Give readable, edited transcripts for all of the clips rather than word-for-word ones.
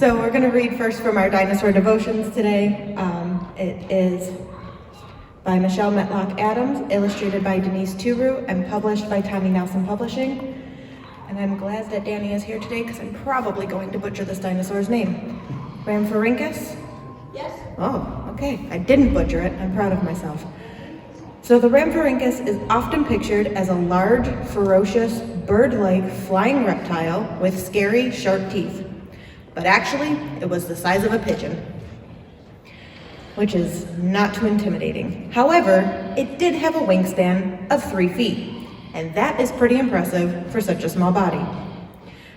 So we're going to read first from our dinosaur devotions today. It is by Michelle Metlock Adams, illustrated by Denise Turu, and published by Tommy Nelson Publishing. And I'm glad that Danny is here today because I'm probably going to butcher this dinosaur's name. Rhamphorhynchus? Yes. Oh, okay. I didn't butcher it. I'm proud of myself. So the Rhamphorhynchus is often pictured as a large, ferocious, bird-like flying reptile with scary, sharp teeth. But actually, it was the size of a pigeon, which is not too intimidating. However, it did have a wingspan of 3 feet, and that is pretty impressive for such a small body.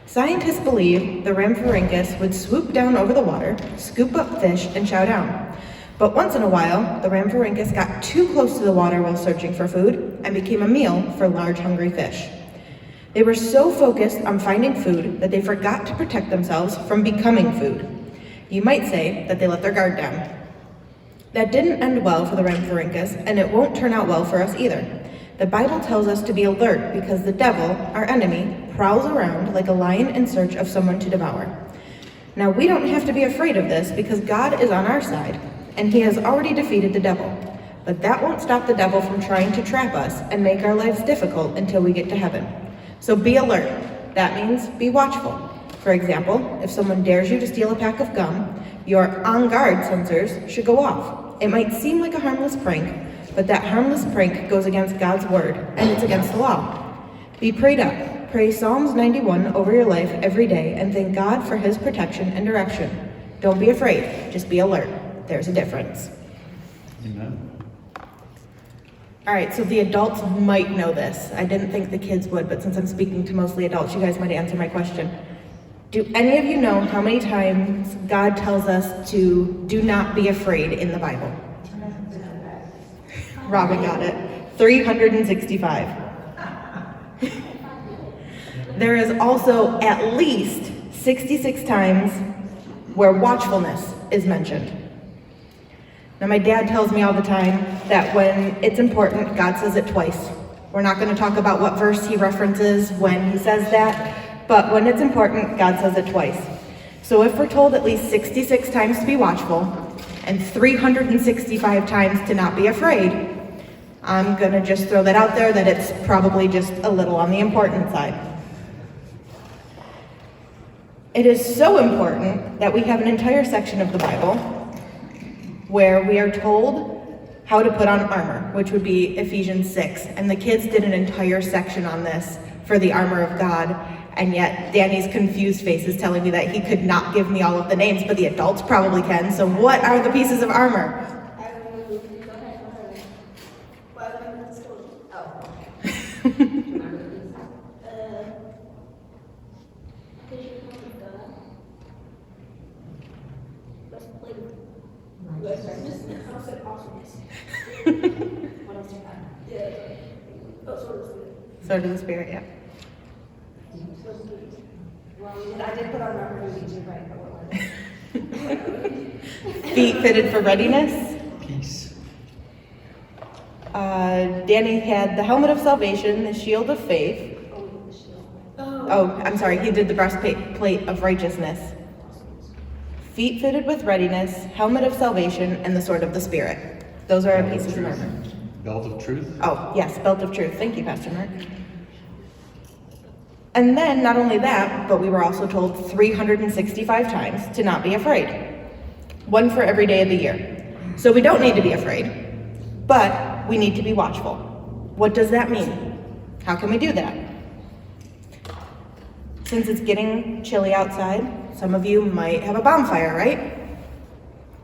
Scientists believe the Rhamphorhynchus would swoop down over the water, scoop up fish, and chow down. But once in a while, the Rhamphorhynchus got too close to the water while searching for food and became a meal for large, hungry fish. They were so focused on finding food that they forgot to protect themselves from becoming food. You might say that they let their guard down. That didn't end well for the Rhamphorhynchus, and it won't turn out well for us either. The Bible tells us to be alert because the devil, our enemy, prowls around like a lion in search of someone to devour. Now, we don't have to be afraid of this because God is on our side, and he has already defeated the devil. But that won't stop the devil from trying to trap us and make our lives difficult until we get to heaven. So be alert. That means be watchful. For example, if someone dares you to steal a pack of gum, your on-guard sensors should go off. It might seem like a harmless prank, but that harmless prank goes against God's word, and it's against the law. Be prayed up. Pray Psalms 91 over your life every day and thank God for his protection and direction. Don't be afraid, just be alert. There's a difference. Amen. All right, so the adults might know this. I didn't think the kids would, but since I'm speaking to mostly adults, you guys might answer my question. Do any of you know how many times God tells us to do not be afraid in the Bible? Robin got it. 365. There is also at least 66 times where watchfulness is mentioned. Now, my dad tells me all the time that when it's important, God says it twice. We're not going to talk about what verse he references when he says that, but when it's important, God says it twice. So if we're told at least 66 times to be watchful and 365 times to not be afraid, I'm going to just throw that out there that it's probably just a little on the important side. It is so important that we have an entire section of the Bible where we are told how to put on armor, which would be Ephesians 6. And the kids did an entire section on this for the armor of God. And yet Danny's confused face is telling me that he could not give me all of the names, but the adults probably can. So what are the pieces of armor? Sword of the Spirit, yeah. I did put on my religion, right? Feet fitted for readiness. Peace. Danny had the helmet of salvation, the shield of faith. Oh, I'm sorry, he did the breastplate of righteousness. Feet fitted with readiness, helmet of salvation, and the sword of the Spirit. Those are our pieces of armor. Belt of truth. Oh, yes, belt of truth. Thank you, Pastor Mark. And then, not only that, but we were also told 365 times to not be afraid. One for every day of the year. So we don't need to be afraid, but we need to be watchful. What does that mean? How can we do that? Since it's getting chilly outside, some of you might have a bonfire, right?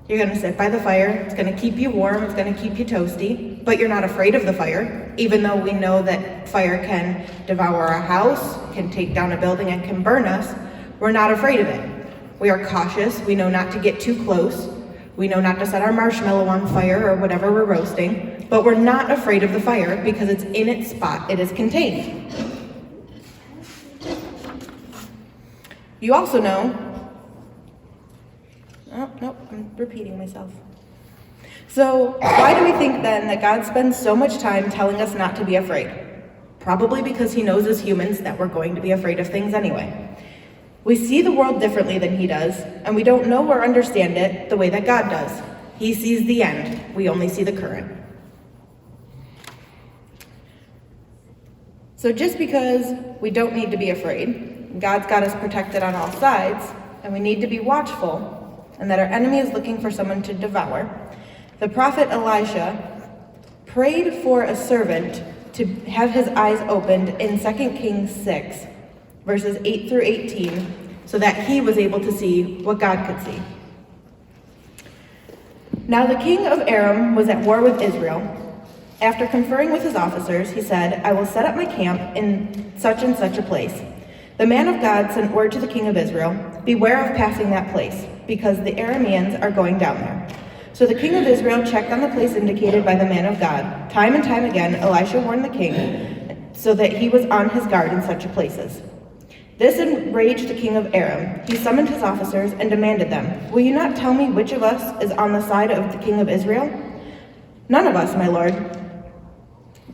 You're gonna sit by the fire, it's gonna keep you warm, it's gonna keep you toasty, but you're not afraid of the fire, even though we know that fire can devour a house, can take down a building, and can burn us. We're not afraid of it. We are cautious, we know not to get too close, we know not to set our marshmallow on fire or whatever we're roasting, but we're not afraid of the fire because it's in its spot, it is contained. You also know, I'm repeating myself. So why do we think then that God spends so much time telling us not to be afraid? Probably because he knows as humans that we're going to be afraid of things anyway. We see the world differently than he does, and we don't know or understand it the way that God does. He sees the end, we only see the current. So just because we don't need to be afraid, God's got us protected on all sides, and we need to be watchful, and that our enemy is looking for someone to devour, the prophet Elisha prayed for a servant to have his eyes opened in 2 Kings 6, verses 8 through 18, so that he was able to see what God could see. Now the king of Aram was at war with Israel. After conferring with his officers, he said, I will set up my camp in such and such a place. The man of God sent word to the king of Israel, beware of passing that place, because the Arameans are going down there. So the king of Israel checked on the place indicated by the man of God. Time and time again, Elisha warned the king so that he was on his guard in such places. This enraged the king of Aram. He summoned his officers and demanded them, will you not tell me which of us is on the side of the king of Israel? None of us, my lord,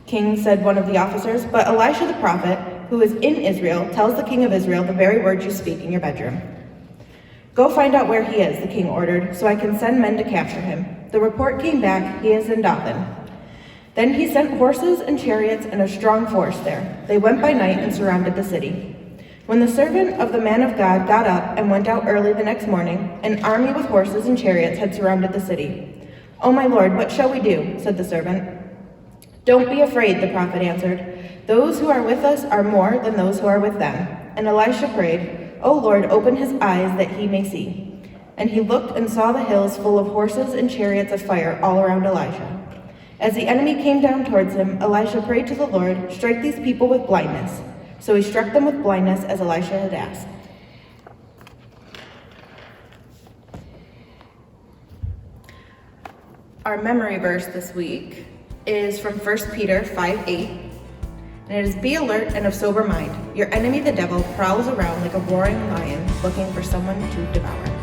king, said one of the officers, but Elisha the prophet, who is in Israel, tells the king of Israel the very words you speak in your bedroom. Go find out where he is, the king ordered, so I can send men to capture him. The report came back, he is in Dothan. Then he sent horses and chariots and a strong force there. They went by night and surrounded the city. When the servant of the man of God got up and went out early the next morning, an army with horses and chariots had surrounded the city. Oh, my lord, what shall we do? Said the servant. Don't be afraid, the prophet answered. Those who are with us are more than those who are with them. And Elisha prayed, O Lord, open his eyes that he may see. And he looked and saw the hills full of horses and chariots of fire all around Elisha. As the enemy came down towards him, Elisha prayed to the Lord, strike these people with blindness. So he struck them with blindness as Elisha had asked. Our memory verse this week is from 1 Peter 5:8. And it is, be alert and of sober mind. Your enemy, the devil, prowls around like a roaring lion looking for someone to devour.